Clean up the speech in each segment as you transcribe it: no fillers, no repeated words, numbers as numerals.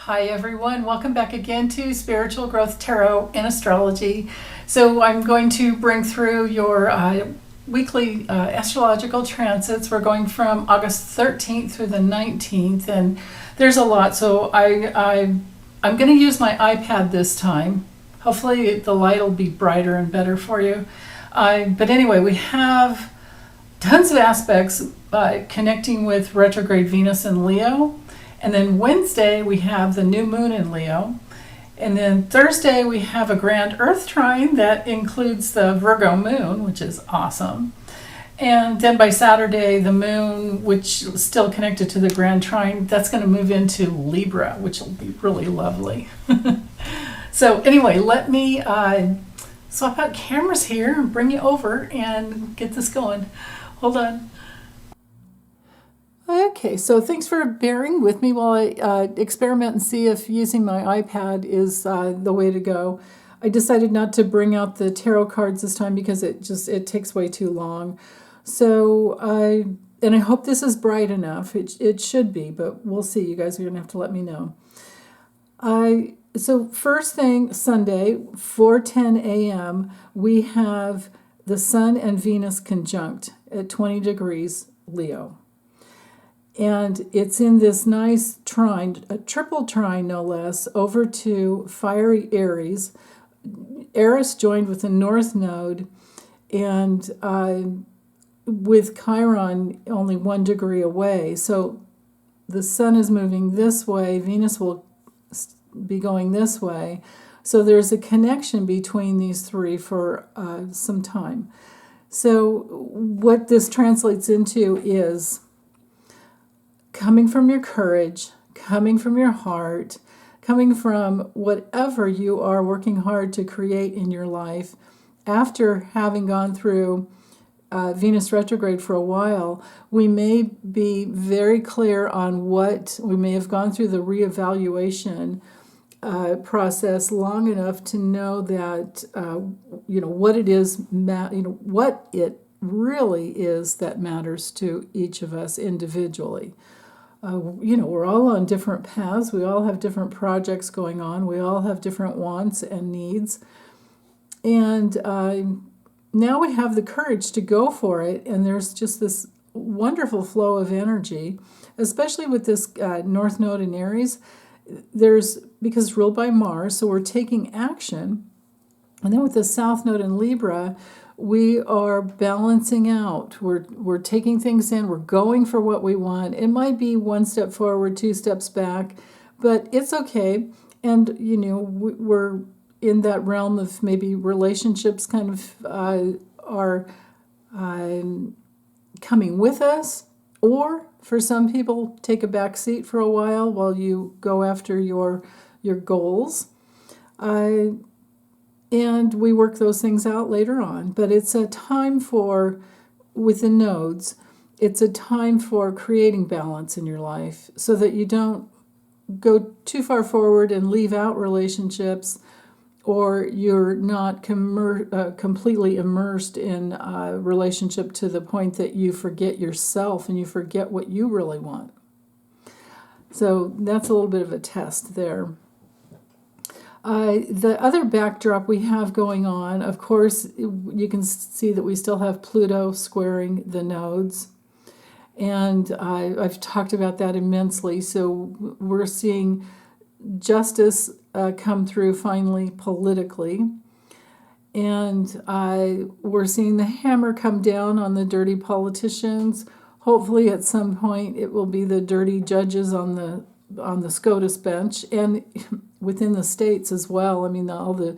Hi everyone, welcome back again to Spiritual Growth Tarot and Astrology. So I'm going to bring through your weekly astrological transits. We're going from August 13th through the 19th, and there's a lot. So I'm going to use my iPad this time. Hopefully the light will be brighter and better for you. But anyway, we have tons of aspects connecting with retrograde Venus in Leo. And then Wednesday, we have the new moon in Leo. And then Thursday, we have a grand Earth trine that includes the Virgo moon, which is awesome. And then by Saturday, the moon, which is still connected to the grand trine, that's going to move into Libra, which will be really lovely. So anyway, let me swap out cameras here and bring you over and get this going. Hold on. Okay, so thanks for bearing with me while I experiment and see if using my iPad is the way to go. I decided not to bring out the tarot cards this time because it takes way too long. So I hope this is bright enough. It should be, but we'll see. You guys are going to have to let me know. So first thing, Sunday, 4:10 a.m., we have the Sun and Venus conjunct at 20 degrees Leo. And it's in this nice trine, a triple trine no less, over to fiery Aries. Eris joined with the North Node, and with Chiron only 1 degree away. So the Sun is moving this way, Venus will be going this way. So there's a connection between these three for some time. So what this translates into is coming from your courage, coming from your heart, coming from whatever you are working hard to create in your life. After having gone through Venus retrograde for a while, we may be very clear on we may have gone through the reevaluation process long enough to know that what it is, what it really is that matters to each of us individually. We're all on different paths. We all have different projects going on. We all have different wants and needs. And now we have the courage to go for it. And there's just this wonderful flow of energy, especially with this North Node in Aries. Because it's ruled by Mars, so we're taking action. And then with the South Node in Libra, we are balancing out. We're taking things in. We're going for what we want. It might be 1 step forward, 2 steps back, but it's okay. And, we're in that realm of maybe relationships kind of are coming with us, or for some people, take a back seat for a while you go after your goals. And we work those things out later on. But it's a time with the nodes, it's a time for creating balance in your life so that you don't go too far forward and leave out relationships, or you're not completely immersed in a relationship to the point that you forget yourself and you forget what you really want. So that's a little bit of a test there. The other backdrop we have going on, of course, you can see that we still have Pluto squaring the nodes. And I've talked about that immensely. So we're seeing justice come through finally politically. And we're seeing the hammer come down on the dirty politicians. Hopefully at some point it will be the dirty judges on the SCOTUS bench, and within the states as well. I mean, all the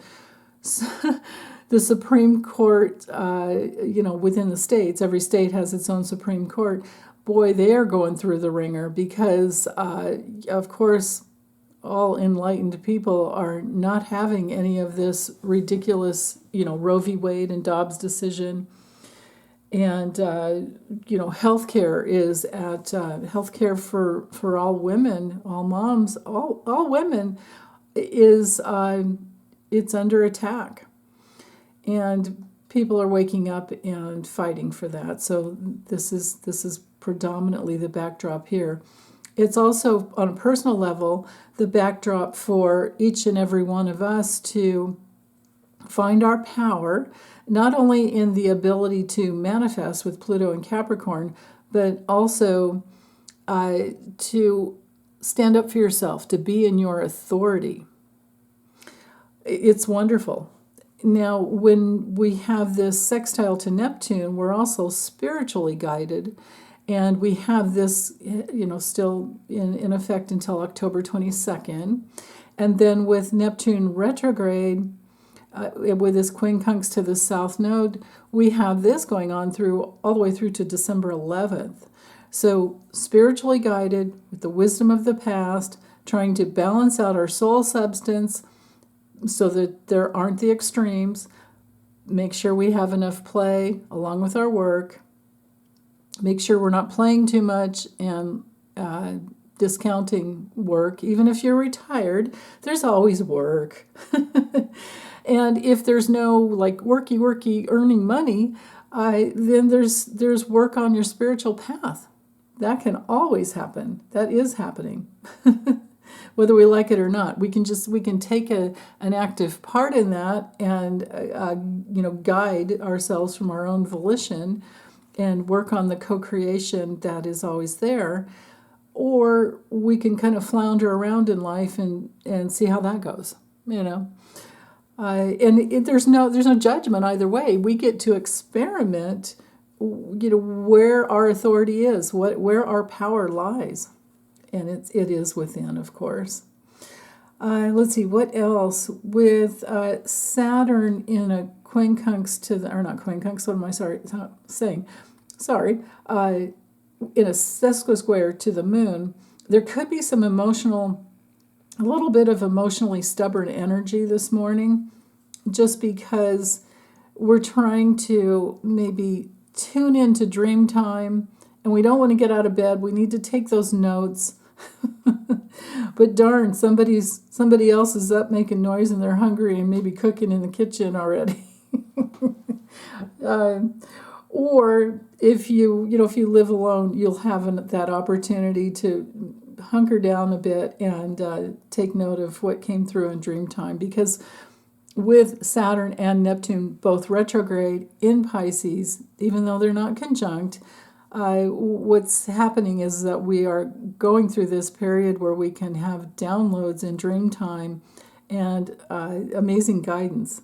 Supreme Court, within the states, every state has its own Supreme Court. Boy, they are going through the ringer because, of course, all enlightened people are not having any of this ridiculous, Roe v. Wade and Dobbs decision. And, healthcare is at healthcare for all women, all moms, all women is it's under attack. And people are waking up and fighting for that. So this is predominantly the backdrop here. It's also, on a personal level, the backdrop for each and every one of us to find our power, not only in the ability to manifest with Pluto and Capricorn, but also to stand up for yourself, to be in your authority. It's wonderful. Now, when we have this sextile to Neptune, we're also spiritually guided, and we have this, still in effect until October 22nd. And then with Neptune retrograde, with this quincunx to the south node, we have this going on through all the way through to December 11th. So spiritually guided with the wisdom of the past, trying to balance out our soul substance so that there aren't the extremes. Make sure we have enough play along with our work. Make sure we're not playing too much and discounting work. Even if you're retired, there's always work. And if there's no like worky earning money, then there's work on your spiritual path. That can always happen. That is happening. Whether we like it or not, we can take an active part in that and guide ourselves from our own volition and work on the co-creation that is always there, or we can kind of flounder around in life and see how that goes. There's no judgment either way. We get to experiment, where our authority is, where our power lies, and it is within, of course. Let's see what else with Saturn in a quincunx not quincunx. What am I saying? Sorry, in a sesquisquare to the moon, there could be some a little bit of emotionally stubborn energy this morning, just because we're trying to maybe tune into dream time and we don't want to get out of bed. We need to take those notes. But darn, somebody else is up making noise and they're hungry and maybe cooking in the kitchen already. Or if you live alone, you'll have that opportunity to hunker down a bit and take note of what came through in dream time, because with Saturn and Neptune both retrograde in Pisces, even though they're not conjunct, what's happening is that we are going through this period where we can have downloads in dream time and amazing guidance.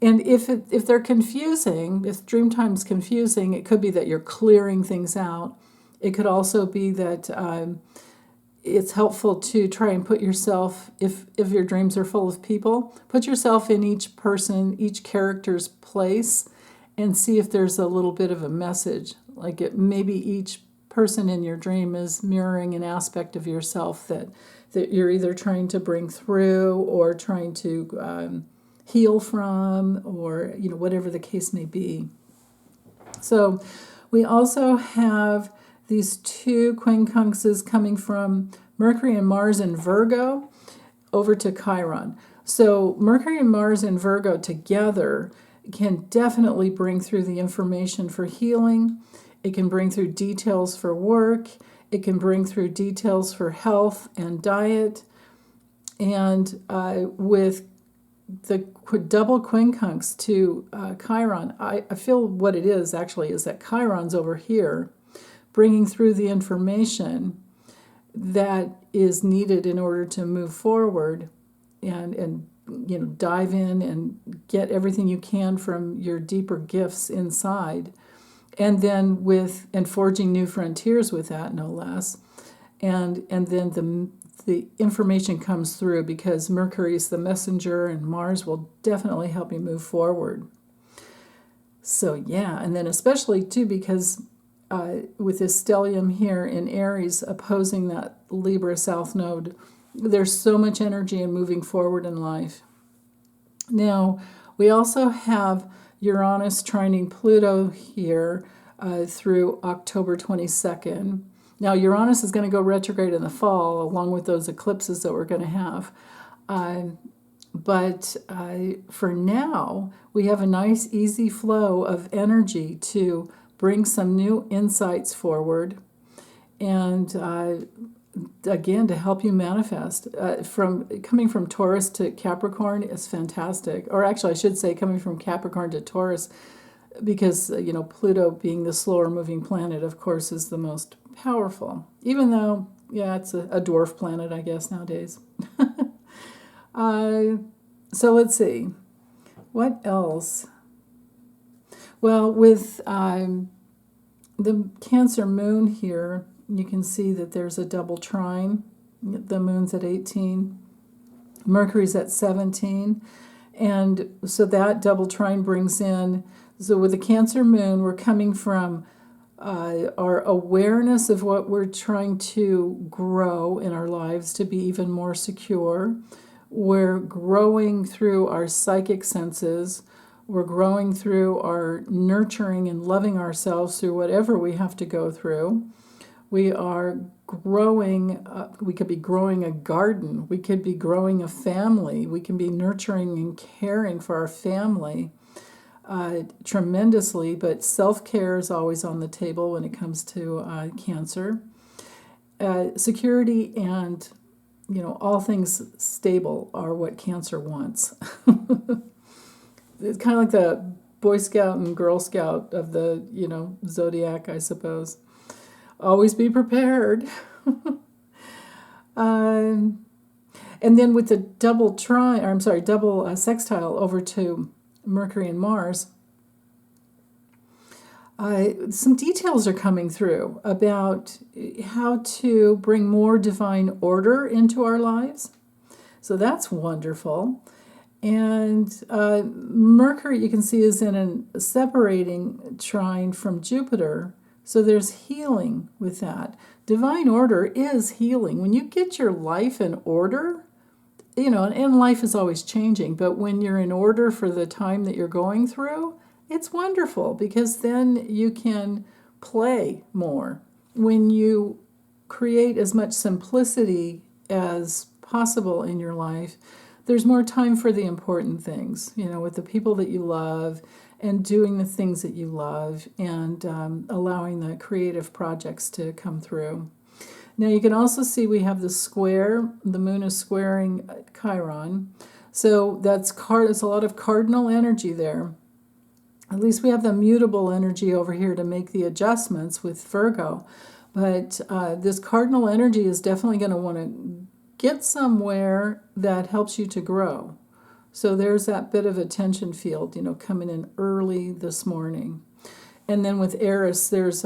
And if they're confusing, if dream time's confusing, it could be that you're clearing things out. It could also be that it's helpful to try and put yourself, if your dreams are full of people, put yourself in each person, each character's place, and see if there's a little bit of a message. Like maybe each person in your dream is mirroring an aspect of yourself that you're either trying to bring through or trying to heal from, or whatever the case may be. So we also have these two quincunxes coming from Mercury and Mars in Virgo over to Chiron. So Mercury and Mars in Virgo together can definitely bring through the information for healing. It can bring through details for work. It can bring through details for health and diet. And with the double quincunx to Chiron, I feel what it is actually is that Chiron's over here bringing through the information that is needed in order to move forward and dive in and get everything you can from your deeper gifts inside, and then forging new frontiers with that, no less, and then the information comes through because Mercury is the messenger and Mars will definitely help you move forward. So yeah, and then especially too because with this stellium here in Aries opposing that Libra South Node, there's so much energy in moving forward in life. Now, we also have Uranus trining Pluto here through October 22nd. Now, Uranus is going to go retrograde in the fall, along with those eclipses that we're going to have. But for now, we have a nice, easy flow of energy to bring some new insights forward and again, to help you manifest. From coming from Taurus to Capricorn is fantastic. Or actually, I should say coming from Capricorn to Taurus, because, Pluto being the slower moving planet, of course, is the most powerful. Even though, yeah, it's a dwarf planet, I guess, nowadays. So let's see. What else? Well, with the Cancer moon here, you can see that there's a double trine. The moon's at 18, Mercury's at 17, and so that double trine brings in, so with the Cancer moon, we're coming from our awareness of what we're trying to grow in our lives to be even more secure. We're growing through our psychic senses. We're growing through our nurturing and loving ourselves through whatever we have to go through. We are growing, we could be growing a garden. We could be growing a family. We can be nurturing and caring for our family tremendously, but self-care is always on the table when it comes to Cancer. Security and all things stable are what Cancer wants. It's kind of like the Boy Scout and Girl Scout of the, zodiac, I suppose. Always be prepared. And then with the double sextile over to Mercury and Mars, some details are coming through about how to bring more divine order into our lives. So that's wonderful. And Mercury, you can see, is in a separating trine from Jupiter. So there's healing with that. Divine order is healing. When you get your life in order, and life is always changing, but when you're in order for the time that you're going through, it's wonderful, because then you can play more. When you create as much simplicity as possible in your life, there's more time for the important things, with the people that you love and doing the things that you love, and allowing the creative projects to come through. Now you can also see we have the square. The moon is squaring Chiron. So that's a lot of cardinal energy there. At least we have the mutable energy over here to make the adjustments with Virgo. But this cardinal energy is definitely going to want to get somewhere that helps you to grow. So there's that bit of a tension field, coming in early this morning. And then with Eris, there's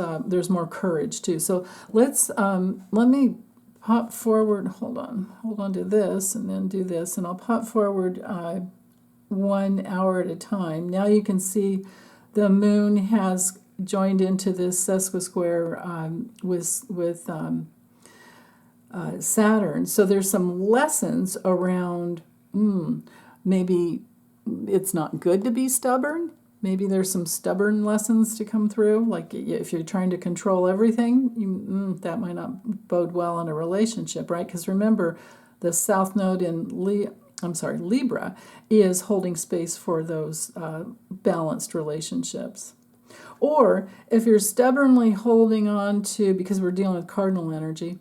more courage too. So let me pop forward. Hold on to this, and then do this, and I'll pop forward 1 hour at a time. Now you can see the moon has joined into this sesquisquare with Saturn. So there's some lessons around maybe it's not good to be stubborn. Maybe there's some stubborn lessons to come through. Like if you're trying to control everything, that might not bode well in a relationship, right? Because remember, the South Node in Libra is holding space for those balanced relationships. Or if you're stubbornly holding on to, because we're dealing with cardinal energy,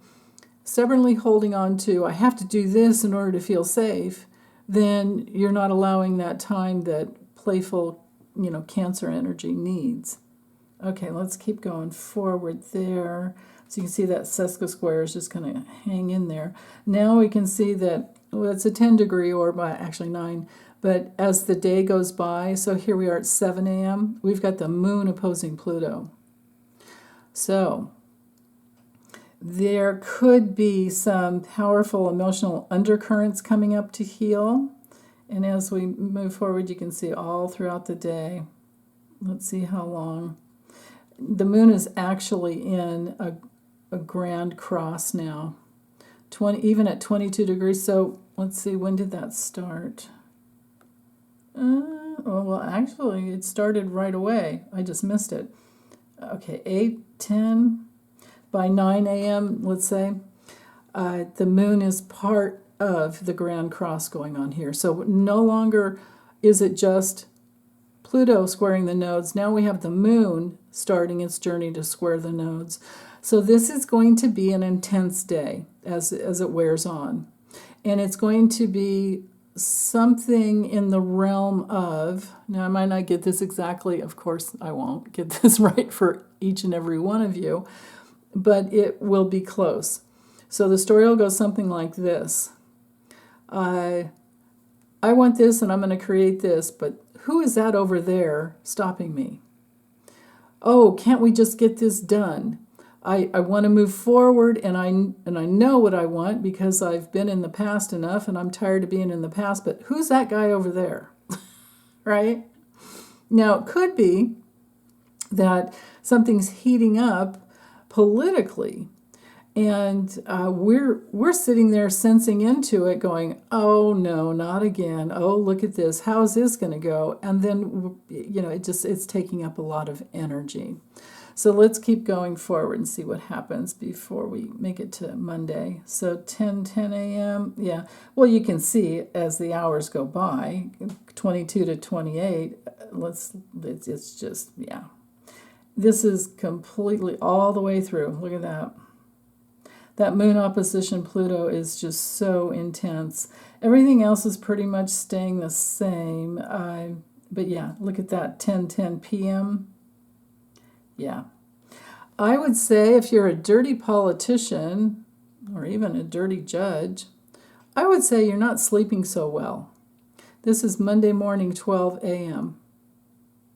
stubbornly holding on to, I have to do this in order to feel safe, then you're not allowing that time that playful, Cancer energy needs. Okay, let's keep going forward there. So you can see that sesquisquare is just going to hang in there. Now we can see that, it's a 10-degree orb, actually 9, but as the day goes by, so here we are at 7 a.m., we've got the moon opposing Pluto. So there could be some powerful emotional undercurrents coming up to heal. And as we move forward, you can see all throughout the day. Let's see how long. The moon is actually in a grand cross now, even at 22 degrees. So let's see, when did that start? Well, actually, it started right away. I just missed it. Okay, 8, 10. By 9 a.m., let's say, the moon is part of the grand cross going on here. So no longer is it just Pluto squaring the nodes. Now we have the moon starting its journey to square the nodes. So this is going to be an intense day. as it wears on. And it's going to be something in the realm of, now I might not get this exactly, of course I won't get this right for each and every one of you, but it will be close. So the story will go something like this. I want this and I'm going to create this, but who is that over there stopping me? Oh, can't we just get this done? I want to move forward, and I know what I want because I've been in the past enough, and I'm tired of being in the past, but who's that guy over there? Right? Now, it could be that something's heating up politically, and we're sitting there sensing into it going, oh, no, not again. Oh, look at this. How's this going to go? And then, it's taking up a lot of energy. So let's keep going forward and see what happens before we make it to Monday. So 10 a.m., yeah. Well, you can see as the hours go by, 22 to 28, it's just, yeah. This is completely all the way through. Look at that. That moon opposition Pluto is just so intense. Everything else is pretty much staying the same. But yeah, look at that, 10 p.m., yeah. I would say if you're a dirty politician or even a dirty judge, I would say you're not sleeping so well. This is Monday morning, 12 a.m.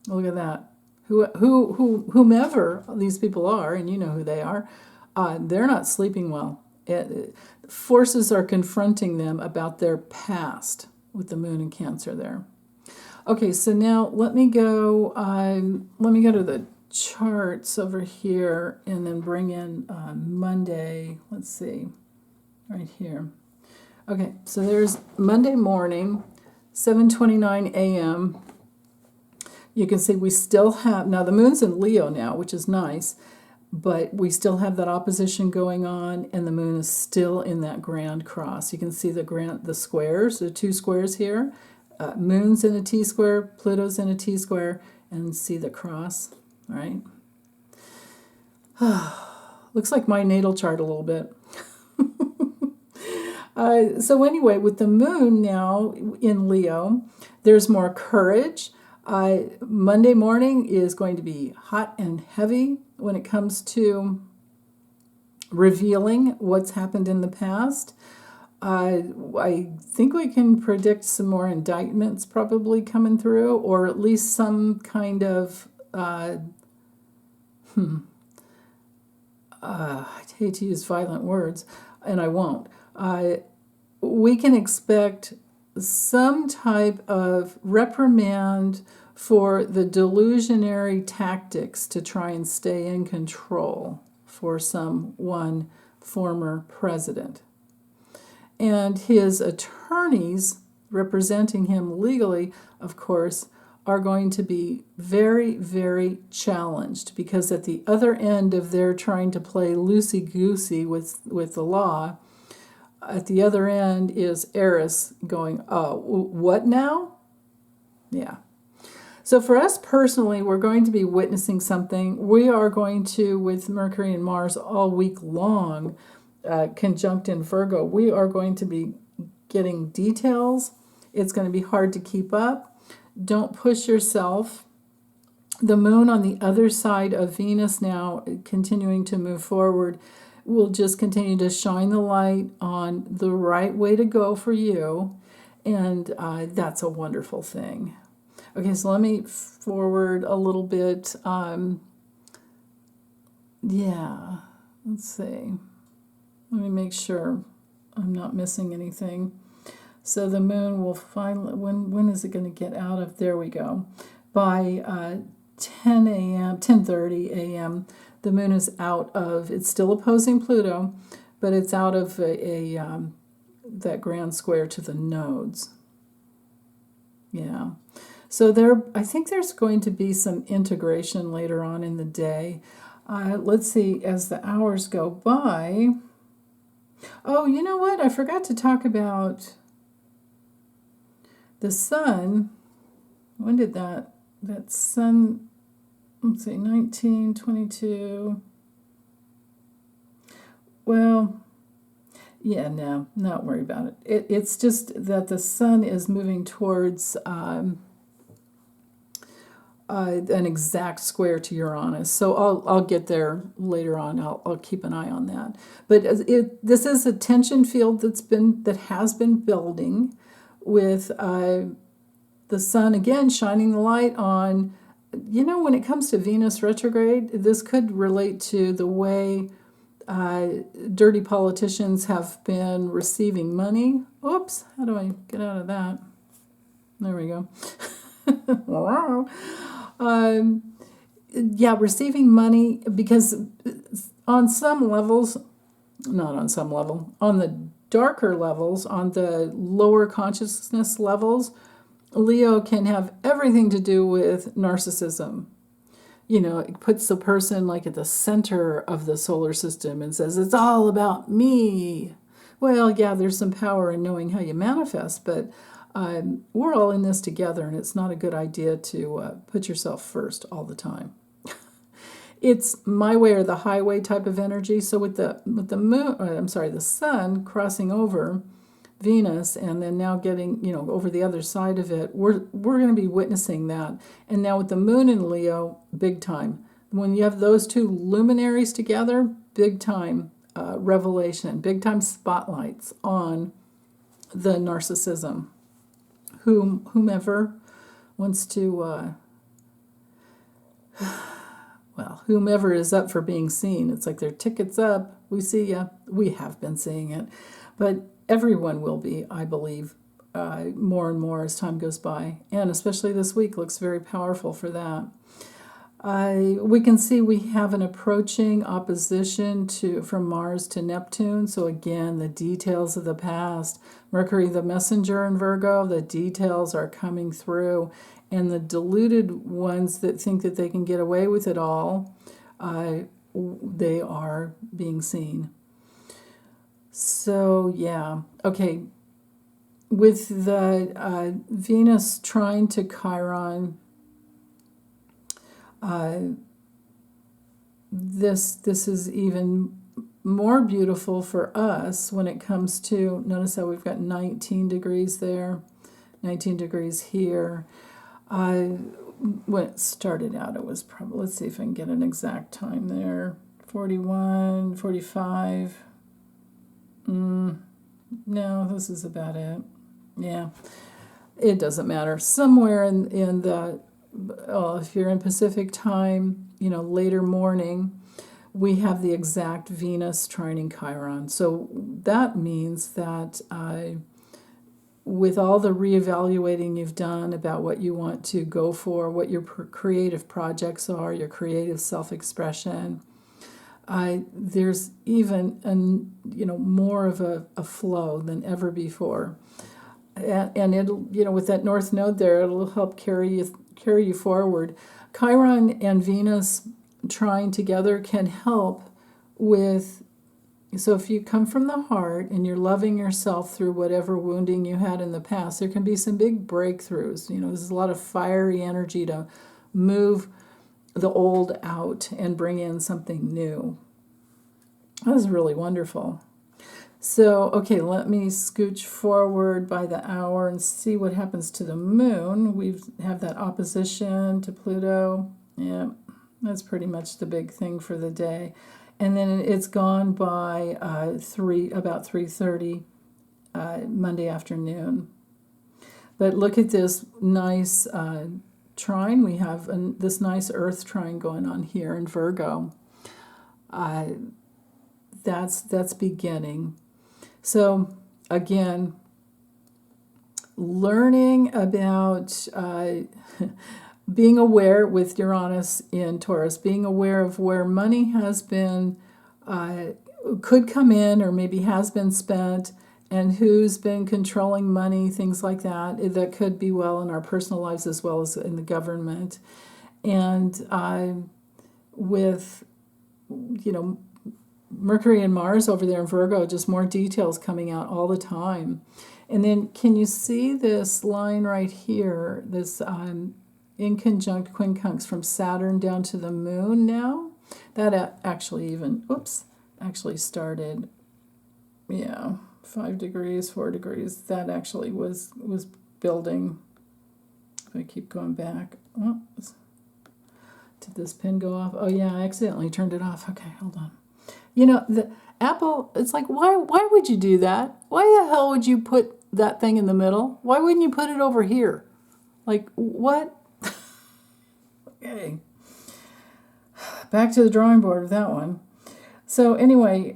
Look at that. Whomever these people are, and you know who they are, they're not sleeping well. Forces are confronting them about their past with the moon in Cancer there. Okay, so now let me go to the charts over here and then bring in Monday. Let's see, right here. Okay, so there's Monday morning, 7:29 a.m. You can see we still have, now the moon's in Leo now, which is nice, but we still have that opposition going on, and the moon is still in that grand cross. You can see the squares, the two squares here. Moon's in a T-square, Pluto's in a T-square, and see the cross. All right. Looks like my natal chart a little bit. So anyway, with the moon now in Leo, there's more courage. Monday morning is going to be hot and heavy when it comes to revealing what's happened in the past. I think we can predict some more indictments probably coming through, or at least some kind of I hate to use violent words, and I won't. We can expect some type of reprimand for the delusionary tactics to try and stay in control for one former president. And his attorneys representing him legally, of course, are going to be very, very challenged, because at the other end of their trying to play loosey-goosey with the law, at the other end is Eris going, oh, what now? Yeah. So for us personally, we're going to be witnessing something. We are going to, with Mercury and Mars all week long, conjunct in Virgo, we are going to be getting details. It's going to be hard to keep up. Don't push yourself. The moon on the other side of Venus now, continuing to move forward, will just continue to shine the light on the right way to go for you. And that's a wonderful thing. Okay, so let me forward a little bit. Yeah, let's see. Let me make sure I'm not missing anything. So the moon will finally, when is it going to get out of, there we go. By 10 a.m., 10:30 a.m., the moon is out of, it's still opposing Pluto, but it's out of that grand square to the nodes. Yeah. So I think there's going to be some integration later on in the day. Let's see, as the hours go by. Oh, you know what? I forgot to talk about the sun. When did that sun, let's see, 1922. Well, Yeah, no, not worry about it. It's just that the sun is moving towards an exact square to Uranus. So I'll get there later on. I'll keep an eye on that. But this is a tension field that has been building with the sun again shining the light on. When it comes to Venus retrograde, this could relate to the way dirty politicians have been receiving money. Oops, how do I get out of that? There we go. um, yeah, receiving money because on some levels, not on some level, on the darker levels, on the lower consciousness levels, Leo can have everything to do with narcissism. It puts the person like at the center of the solar system and says, it's all about me. Well, yeah, there's some power in knowing how you manifest, but we're all in this together, and it's not a good idea to put yourself first all the time. It's my way or the highway type of energy. So with the sun crossing over Venus and then now getting, over the other side of it, we're going to be witnessing that. And now with the moon in Leo, big time. When you have those two luminaries together, big time revelation, big time spotlights on the narcissism. Whomever wants to, whomever is up for being seen, it's like their ticket's up. We see ya. We have been seeing it. But everyone will be, I believe, more and more as time goes by. And especially this week looks very powerful for that. We can see we have an approaching opposition from Mars to Neptune. So again, the details of the past. Mercury, the messenger in Virgo, the details are coming through. And the deluded ones that think that they can get away with it all, they are being seen. So, yeah. Okay. With the Venus trine to Chiron, this is even more beautiful for us when it comes to, notice how we've got 19 degrees there, 19 degrees here. When it started out, it was probably, let's see if I can get an exact time there, 41, 45. No, this is about it. Yeah, it doesn't matter. Somewhere in the, if you're in Pacific time, later morning, we have the exact Venus trining Chiron. So that means that with all the reevaluating you've done about what you want to go for, what your creative projects are, your creative self-expression, there's even more of a flow than ever before, and it'll with that North Node there, it'll help carry you forward. Chiron and Venus trying together can help with. So if you come from the heart and you're loving yourself through whatever wounding you had in the past, there can be some big breakthroughs. There's a lot of fiery energy to move the old out and bring in something new. That was really wonderful. So, okay, let me scooch forward by the hour and see what happens to the moon. We have that opposition to Pluto. Yeah, that's pretty much the big thing for the day. And then it's gone by about 3:30 Monday afternoon. But look at this nice trine. We have this nice Earth trine going on here in Virgo. That's beginning. So again, learning about being aware with Uranus in Taurus, being aware of where money has been, could come in or maybe has been spent, and who's been controlling money, things like that. That could be in our personal lives as well as in the government. And with, Mercury and Mars over there in Virgo, just more details coming out all the time. And then can you see this line right here, this in conjunct quincunx from Saturn down to the moon now? That actually started, yeah, 5 degrees, 4 degrees. That actually was building. If I keep going back. Oh, did this pin go off? Oh yeah, I accidentally turned it off. Okay, hold on. You know, the Apple, it's like, why would you do that? Why the hell would you put that thing in the middle? Why wouldn't you put it over here? Like, what? Okay. Back to the drawing board with that one. So anyway,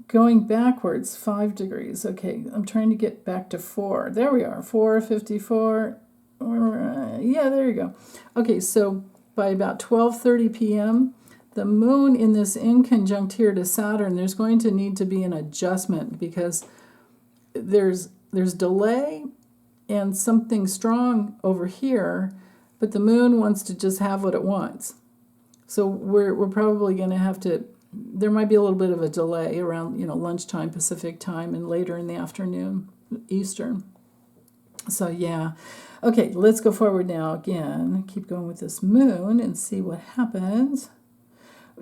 going backwards, 5 degrees. Okay, I'm trying to get back to 4. There we are, 4:54. Yeah, there you go. Okay, so by about 12:30 p.m., the moon in this in conjunct here to Saturn, there's going to need to be an adjustment because there's delay and something strong over here, but the moon wants to just have what it wants. So we're probably going to have to, there might be a little bit of a delay around, lunchtime Pacific time and later in the afternoon Eastern. So yeah. Okay, let's go forward now again. Keep going with this moon and see what happens.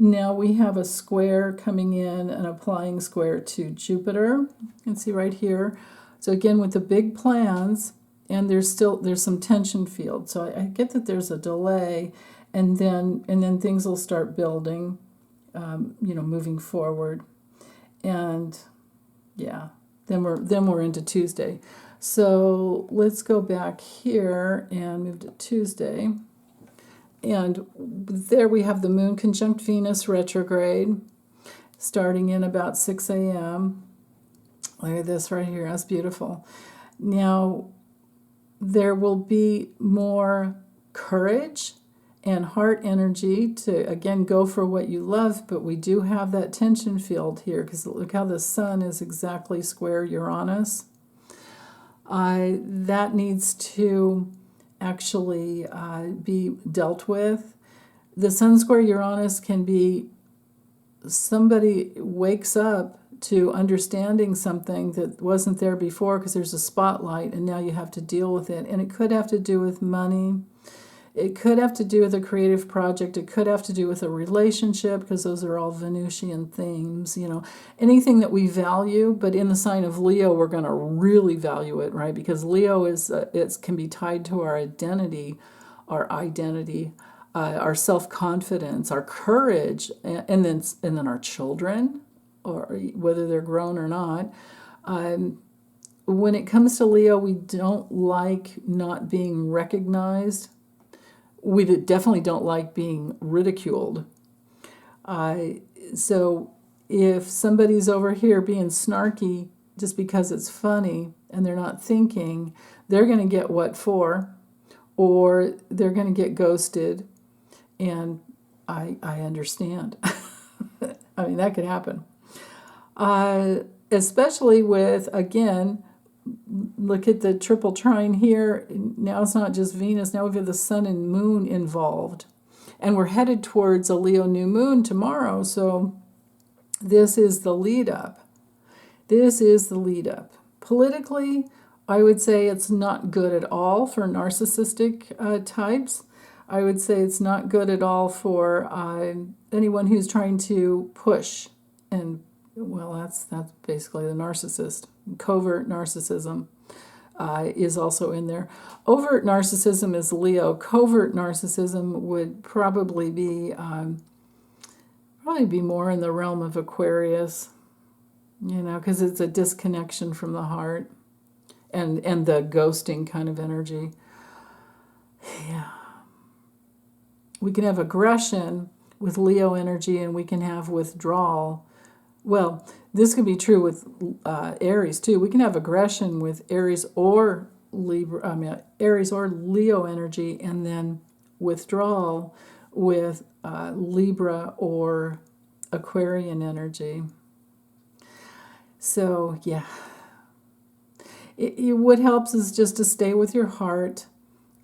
Now we have a square coming in, an applying square to Jupiter. You can see right here. So again, with the big plans, and there's some tension field. So I get that there's a delay, and then things will start building, moving forward. And yeah, then we're into Tuesday. So let's go back here and move to Tuesday. And there we have the moon conjunct Venus retrograde starting in about 6 a.m. Look at this right here. That's beautiful. Now, there will be more courage and heart energy to, again, go for what you love, but we do have that tension field here because look how the sun is exactly square Uranus. That needs to actually be dealt with. The sun square Uranus can be somebody wakes up to understanding something that wasn't there before because there's a spotlight and now you have to deal with it. And it could have to do with money. It could have to do with a creative project. It could have to do with a relationship because those are all Venusian themes, anything that we value. But in the sign of Leo, we're going to really value it, right? Because Leo can be tied to our identity, our self-confidence, our courage, and then our children, or whether they're grown or not. When it comes to Leo, we don't like not being recognized. We definitely don't like being ridiculed. So if somebody's over here being snarky just because it's funny and they're not thinking, they're going to get what for, or they're going to get ghosted. And I understand. I mean, that could happen. Especially with, again, look at the triple trine here. Now it's not just Venus. Now we've got the sun and moon involved. And we're headed towards a Leo new moon tomorrow. So this is the lead up. This is the lead up. Politically, I would say it's not good at all for narcissistic types. I would say it's not good at all for anyone who's trying to push. And, well, that's basically the narcissist. Covert narcissism is also in there. Overt narcissism is Leo. Covert narcissism would probably be more in the realm of Aquarius, because it's a disconnection from the heart and the ghosting kind of energy. Yeah. We can have aggression with Leo energy, and we can have withdrawal. Well, this can be true with Aries too. We can have aggression with Aries or Aries or Leo energy, and then withdrawal with Libra or Aquarian energy. So yeah, what helps is just to stay with your heart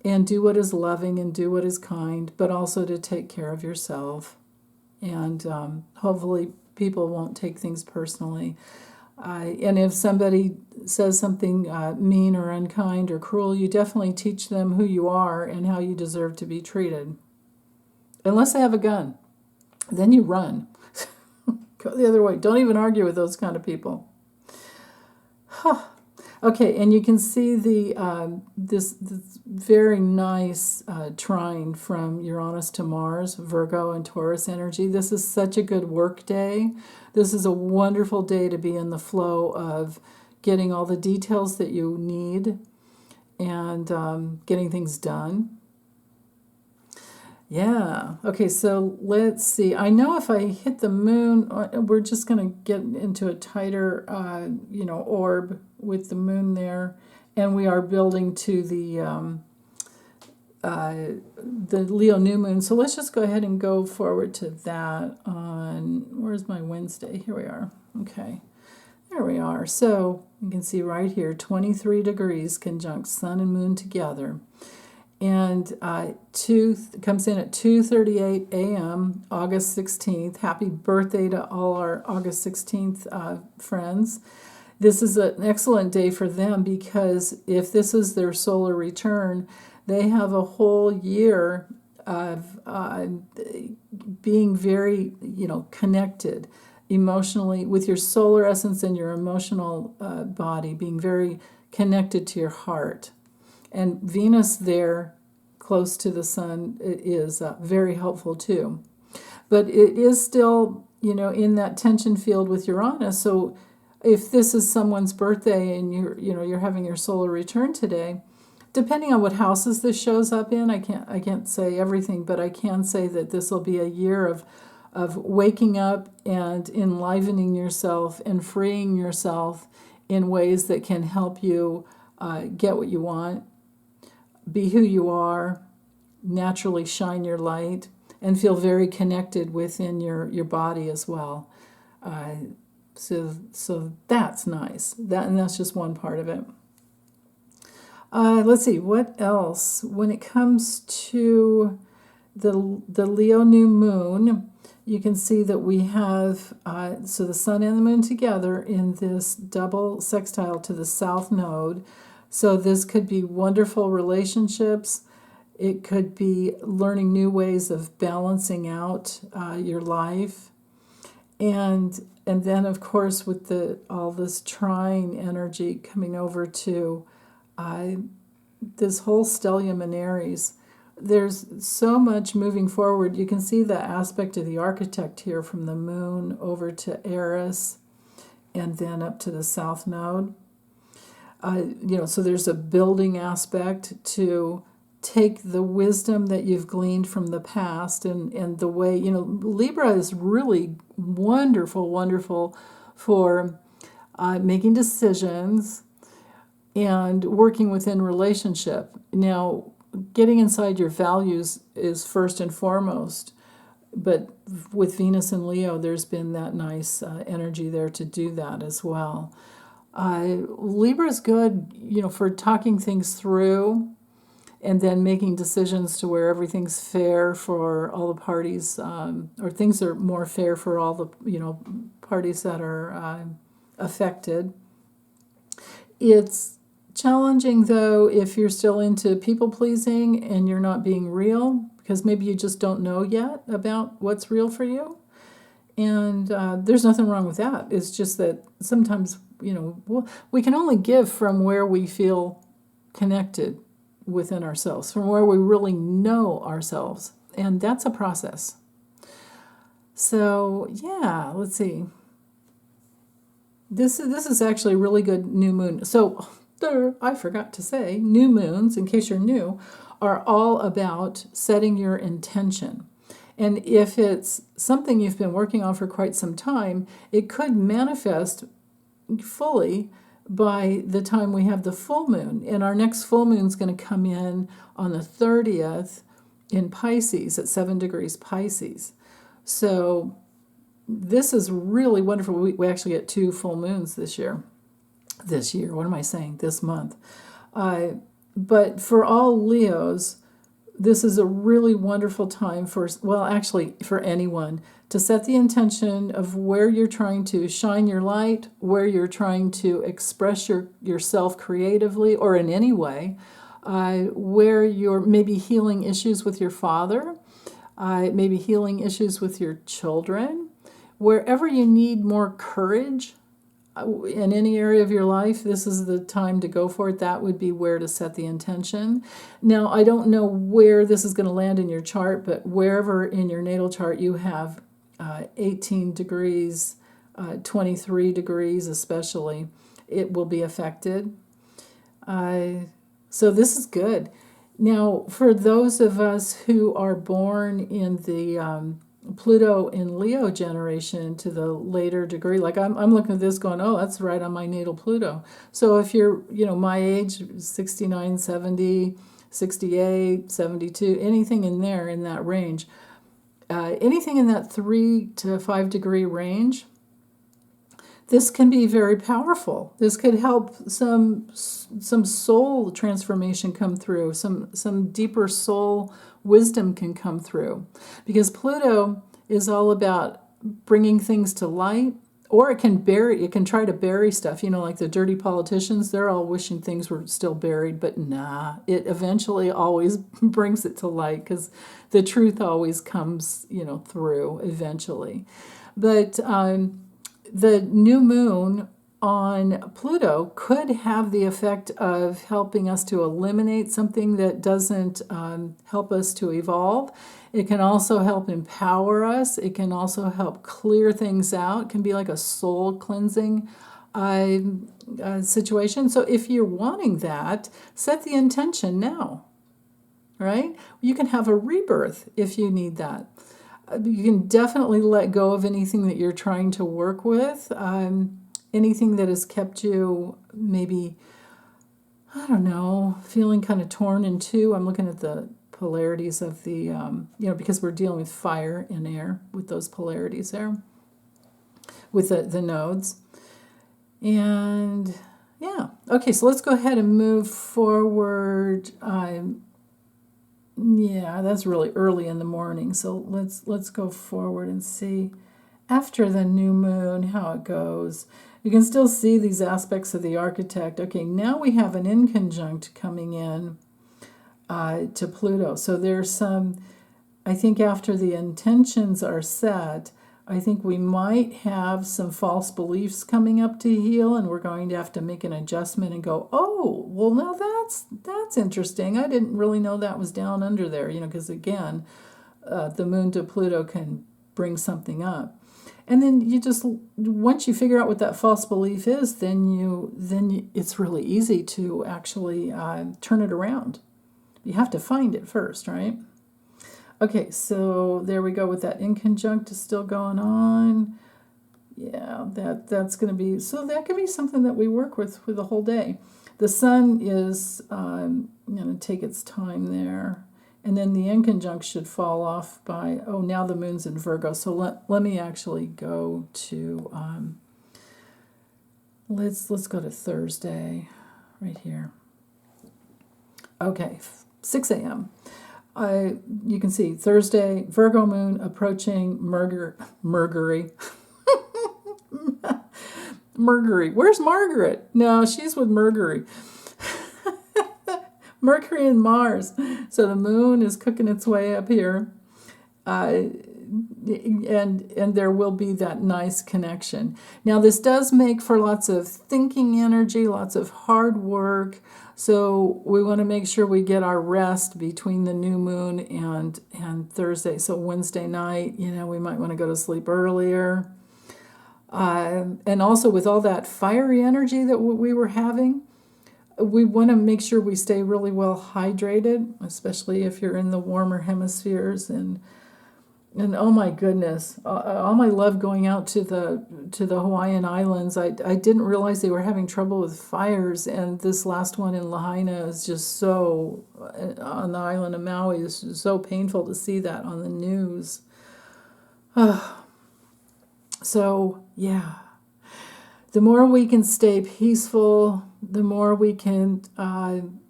and do what is loving and do what is kind, but also to take care of yourself. And hopefully people won't take things personally. And if somebody says something mean or unkind or cruel, you definitely teach them who you are and how you deserve to be treated. Unless they have a gun. Then you run. Go the other way. Don't even argue with those kind of people. Okay, and you can see the this very nice trine from Uranus to Mars, Virgo and Taurus energy. This is such a good work day. This is a wonderful day to be in the flow of getting all the details that you need and getting things done. Yeah. Okay, so let's see. I know if I hit the moon, we're just going to get into a tighter, orb with the moon there, and we are building to the Leo new moon. So let's just go ahead and go forward to that on, where's my Wednesday? Here we are. Okay. There we are. So you can see right here, 23 degrees conjunct sun and moon together. And comes in at 2:38 a.m. August 16th. Happy birthday to all our August 16th friends. This is an excellent day for them because if this is their solar return, they have a whole year of being very, connected emotionally with your solar essence and your emotional body, being very connected to your heart. And Venus there, close to the sun, is very helpful too. But it is still, in that tension field with Uranus. So if this is someone's birthday and you're having your solar return today, depending on what houses this shows up in, I can't say everything, but I can say that this will be a year of waking up and enlivening yourself and freeing yourself in ways that can help you get what you want, be who you are, naturally shine your light, and feel very connected within your body as well. So that's nice. That's just one part of it. Let's see, what else? When it comes to the Leo new moon, you can see that we have, so the sun and the moon together in this double sextile to the south node. So this could be wonderful relationships. It could be learning new ways of balancing out your life. And then, of course, with all this trine energy coming over to this whole stellium in Aries, there's so much moving forward. You can see the aspect of the architect here from the moon over to Eris and then up to the south node. So there's a building aspect to take the wisdom that you've gleaned from the past and the way, Libra is really wonderful for making decisions and working within relationship. Now, getting inside your values is first and foremost, but with Venus and Leo, there's been that nice energy there to do that as well. Libra is good, for talking things through and then making decisions to where everything's fair for all the parties, or things are more fair for all the, parties that are affected. It's challenging, though, if you're still into people-pleasing and you're not being real, because maybe you just don't know yet about what's real for you. And there's nothing wrong with that. It's just that sometimes, we can only give from where we feel connected within ourselves, from where we really know ourselves. And that's a process. So, yeah, let's see. This is actually a really good new moon. So, I forgot to say, new moons, in case you're new, are all about setting your intention. And if it's something you've been working on for quite some time, it could manifest fully by the time we have the full moon. And our next full moon is going to come in on the 30th in Pisces at 7 degrees Pisces. So this is really wonderful. We actually get 2 full moons this year. What am I saying? This month. But for all Leos, this is a really wonderful time for anyone to set the intention of where you're trying to shine your light, where you're trying to express yourself creatively or in any way, where you're maybe healing issues with your father, maybe healing issues with your children, wherever you need more courage in any area of your life, this is the time to go for it. That would be where to set the intention. Now, I don't know where this is going to land in your chart, but wherever in your natal chart you have 18 degrees, 23 degrees especially, it will be affected. So this is good. Now, for those of us who are born in the Pluto in Leo generation to the later degree, like I'm looking at this going, oh, that's right on my natal Pluto. So if you're, my age, 69, 70, 68, 72, anything in there in that range, anything in that 3 to 5 degree range, this can be very powerful. This could help some soul transformation come through, some deeper soul wisdom can come through. Because Pluto is all about bringing things to light, or it can try to bury stuff. Like the dirty politicians, they're all wishing things were still buried, but nah, it eventually always brings it to light because the truth always comes, through eventually. But the new moon on Pluto could have the effect of helping us to eliminate something that doesn't help us to evolve. It can also help empower us. It can also help clear things out. It can be like a soul cleansing situation. So if you're wanting that, set the intention now, right? You can have a rebirth if you need that. You can definitely let go of anything that you're trying to work with, anything that has kept you maybe, I don't know, feeling kind of torn in two. I'm looking at the polarities of the, because we're dealing with fire and air with those polarities there, with the nodes. And yeah, okay, so let's go ahead and move forward. Yeah, that's really early in the morning. So let's go forward and see after the new moon how it goes. You can still see these aspects of the architect. Okay, now we have an inconjunct coming in to Pluto. So there's some, I think after the intentions are set, I think we might have some false beliefs coming up to heal, and we're going to have to make an adjustment and go, oh, well, now that's interesting. I didn't really know that was down under there, because again, the moon to Pluto can bring something up. And then you just, once you figure out what that false belief is, then it's really easy to actually turn it around. You have to find it first, right? Okay, so there we go with that inconjunct is still going on. Yeah, that's going to be, so that can be something that we work with for the whole day. The sun is going to take its time there. And then the inconjunct should fall off by, now the moon's in Virgo. So let me actually go to, let's go to Thursday right here. Okay, 6 a.m. You can see Thursday, Virgo moon approaching Mercury. Mercury. Where's Margaret? No, she's with Mercury. Mercury and Mars. So the moon is cooking its way up here. And there will be that nice connection. Now, this does make for lots of thinking energy, lots of hard work. So we want to make sure we get our rest between the new moon and Thursday. So Wednesday night, we might want to go to sleep earlier. And also with all that fiery energy that we were having, we want to make sure we stay really well hydrated, especially if you're in the warmer hemispheres. And oh my goodness, all my love going out to the Hawaiian Islands. I didn't realize they were having trouble with fires, and this last one in Lahaina is just so, on the island of Maui, is so painful to see that on the news. So yeah, the more we can stay peaceful, the more we can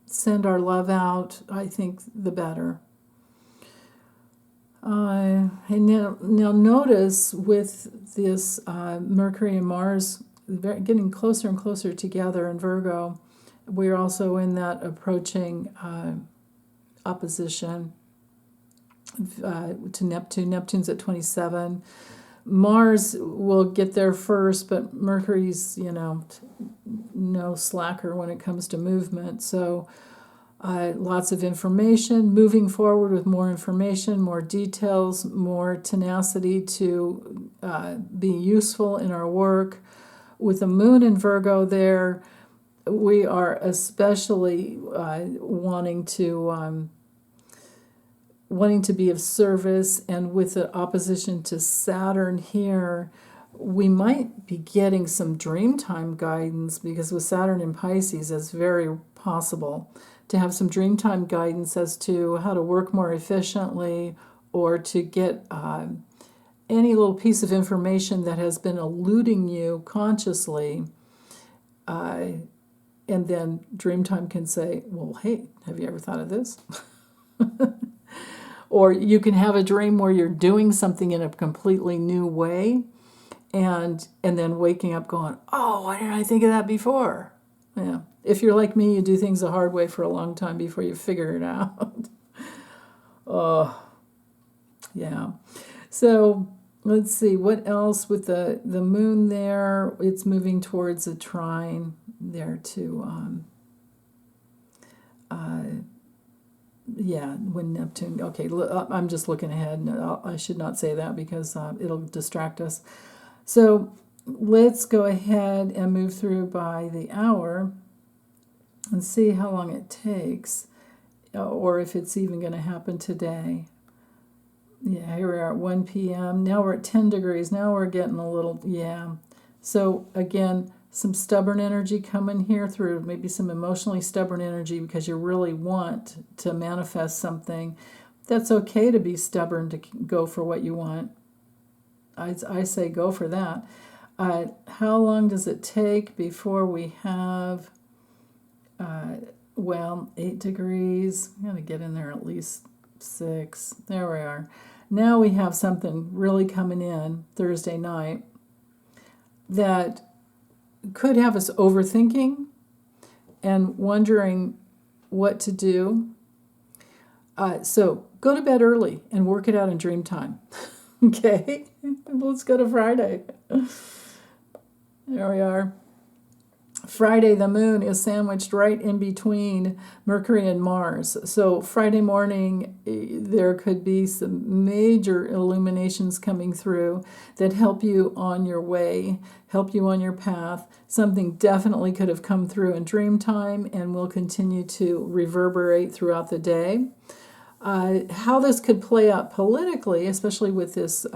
send our love out, I think the better. And now notice with this Mercury and Mars getting closer and closer together in Virgo, we're also in that approaching opposition to Neptune. Neptune's at 27. Mars will get there first, but Mercury's, no slacker when it comes to movement. So lots of information, moving forward with more information, more details, more tenacity to be useful in our work. With the moon in Virgo there, we are especially wanting to be of service, and with the opposition to Saturn here, we might be getting some dreamtime guidance, because with Saturn in Pisces, it's very possible to have some dreamtime guidance as to how to work more efficiently, or to get any little piece of information that has been eluding you consciously. And then Dreamtime can say, well, hey, have you ever thought of this? Or you can have a dream where you're doing something in a completely new way, and then waking up going, oh, why didn't I think of that before? Yeah. If you're like me, you do things the hard way for a long time before you figure it out. Oh, yeah. So let's see, what else with the moon there? It's moving towards a trine there too. When Neptune, okay, I'm just looking ahead, and I should not say that because it'll distract us. So let's go ahead and move through by the hour and see how long it takes, or if it's even going to happen today. Yeah, here we are at 1 p.m. Now we're at 10 degrees. Now we're getting a little, So again, some stubborn energy coming here through, maybe some emotionally stubborn energy because you really want to manifest something. That's okay to be stubborn, to go for what you want. I say go for that. How long does it take before we have, 8 degrees? I'm going to get in there at least 6. There we are. Now we have something really coming in Thursday night that could have us overthinking and wondering what to do. So go to bed early and work it out in dream time. Okay, let's go to Friday. There we are. Friday, the moon is sandwiched right in between Mercury and Mars. So Friday morning, there could be some major illuminations coming through that help you on your way, help you on your path. Something definitely could have come through in dream time and will continue to reverberate throughout the day. How this could play out politically, especially with this,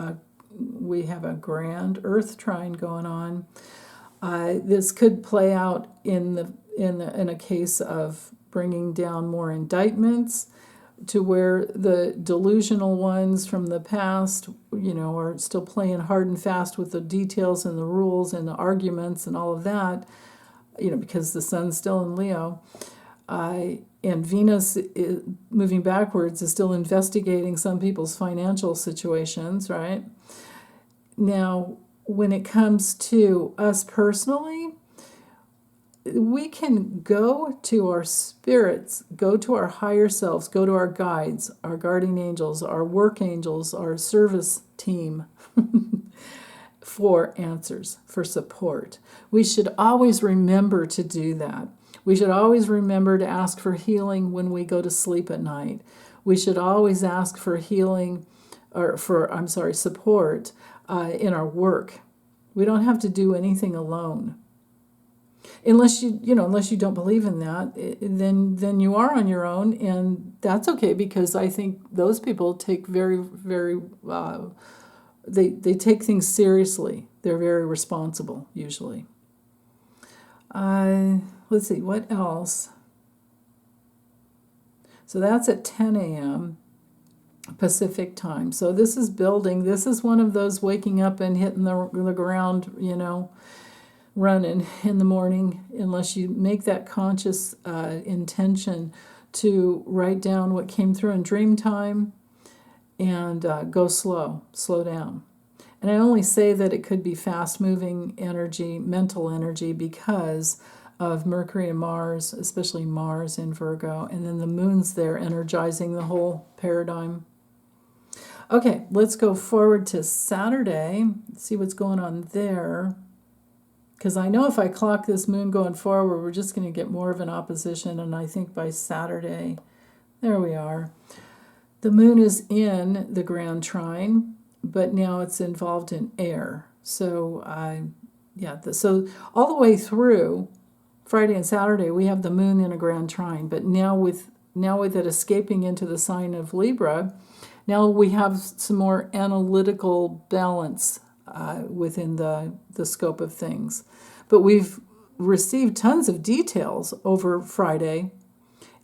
we have a grand Earth trine going on. This could play out in a case of bringing down more indictments, to where the delusional ones from the past, are still playing hard and fast with the details and the rules and the arguments and all of that, because the sun's still in Leo. And Venus, moving backwards, is still investigating some people's financial situations, right? Now, when it comes to us personally, we can go to our spirits, go to our higher selves, go to our guides, our guardian angels, our work angels, our service team for answers, for support. We should always remember to do that. We should always remember to ask for healing when we go to sleep at night. We should always ask for healing, support in our work. We don't have to do anything alone. Unless you don't believe in that, then you are on your own, and that's okay, because I think those people take very, very, they take things seriously. They're very responsible, usually. Let's see, what else? So that's at 10 a.m. Pacific time. So this is building. This is one of those waking up and hitting the ground, running in the morning, unless you make that conscious intention to write down what came through in dream time and go slow down. And I only say that it could be fast-moving energy, mental energy, because of Mercury and Mars, especially Mars in Virgo, and then the moon's there energizing the whole paradigm. Okay, let's go forward to Saturday, see what's going on there. Because I know if I clock this moon going forward, we're just going to get more of an opposition. And I think by Saturday, there we are. The moon is in the grand trine, but now it's involved in air. So, so all the way through Friday and Saturday, we have the moon in a grand trine. But now with it escaping into the sign of Libra, now we have some more analytical balance within the scope of things. But we've received tons of details over Friday,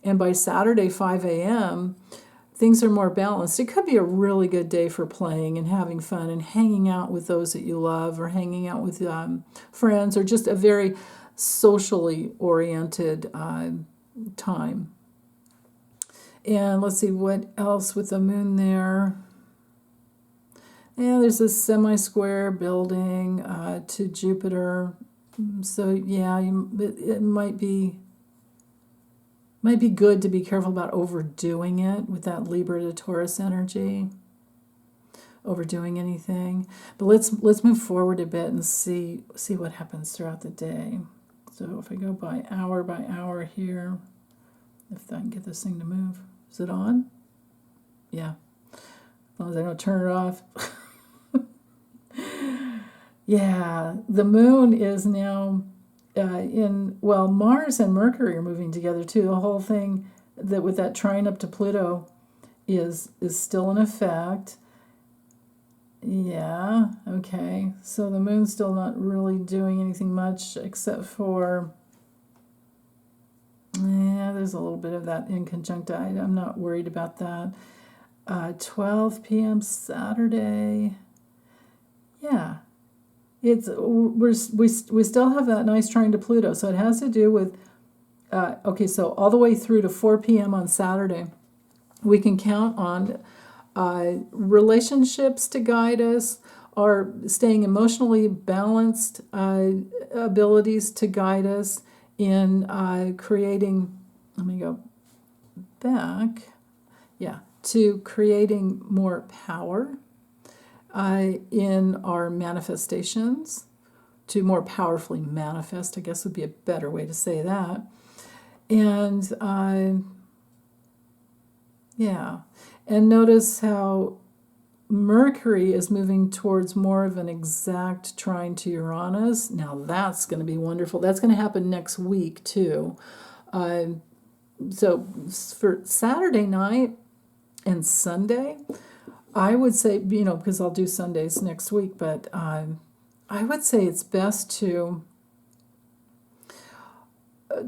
and by Saturday, 5 a.m., things are more balanced. It could be a really good day for playing and having fun and hanging out with those that you love, or hanging out with friends, or just a very socially oriented time. And let's see what else with the moon there. Yeah, there's a semi-square building to Jupiter. So yeah, it might be good to be careful about overdoing it with that Libra to Taurus energy. Overdoing anything. But let's move forward a bit and see what happens throughout the day. So if I go by hour here, if I can get this thing to move. Is it on? Yeah. As long as I don't turn it off. Yeah, the moon is now Mars and Mercury are moving together too. The whole thing that with that trine up to Pluto is still in effect. Yeah, okay. So the moon's still not really doing anything much except for, there's a little bit of that in conjunctite. I'm not worried about that. 12 p.m. Saturday. Yeah. We still have that nice trine to Pluto, so it has to do with so all the way through to 4 p.m. on Saturday, we can count on relationships to guide us, or staying emotionally balanced abilities to guide us in creating. Let me go back. Yeah, to creating more power. In our manifestations, to more powerfully manifest, I guess would be a better way to say that. And and notice how Mercury is moving towards more of an exact trine to Uranus. Now that's going to be wonderful. That's going to happen next week too. So for Saturday night and Sunday, I would say, because I'll do Sundays next week, but I would say it's best to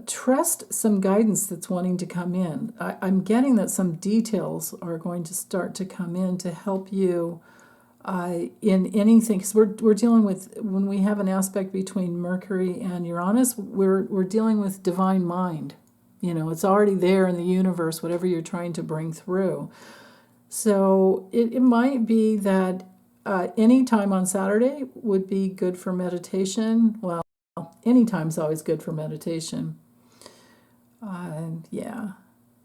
trust some guidance that's wanting to come in. I'm getting that some details are going to start to come in to help you in anything. Because we're dealing with, when we have an aspect between Mercury and Uranus, we're dealing with divine mind. It's already there in the universe, whatever you're trying to bring through. So it might be that any time on Saturday would be good for meditation. Well, any time's always good for meditation. And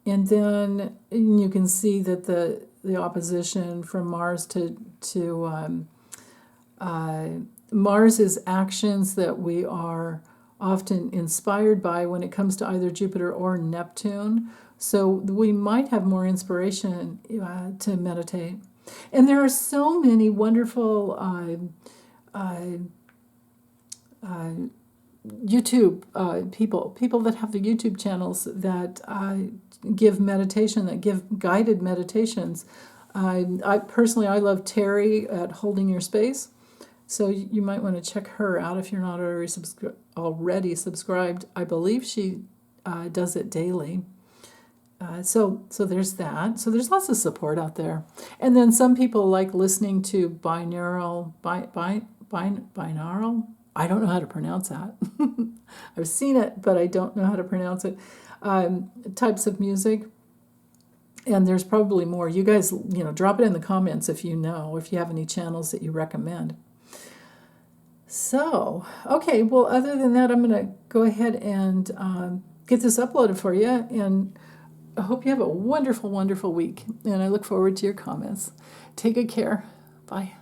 then you can see that the opposition from Mars to Mars is actions that we are often inspired by when it comes to either Jupiter or Neptune. So we might have more inspiration to meditate. And there are so many wonderful YouTube people that have the YouTube channels that give meditation, that give guided meditations. I personally love Terry at Holding Your Space. So you might want to check her out if you're not already subscribed. I believe she does it daily. So there's that. So there's lots of support out there. And then some people like listening to binaural. I don't know how to pronounce that. I've seen it, but I don't know how to pronounce it. Types of music. And there's probably more. You guys, drop it in the comments if you have any channels that you recommend. So, okay, well, other than that, I'm going to go ahead and get this uploaded for you. And I hope you have a wonderful, wonderful week, and I look forward to your comments. Take good care. Bye.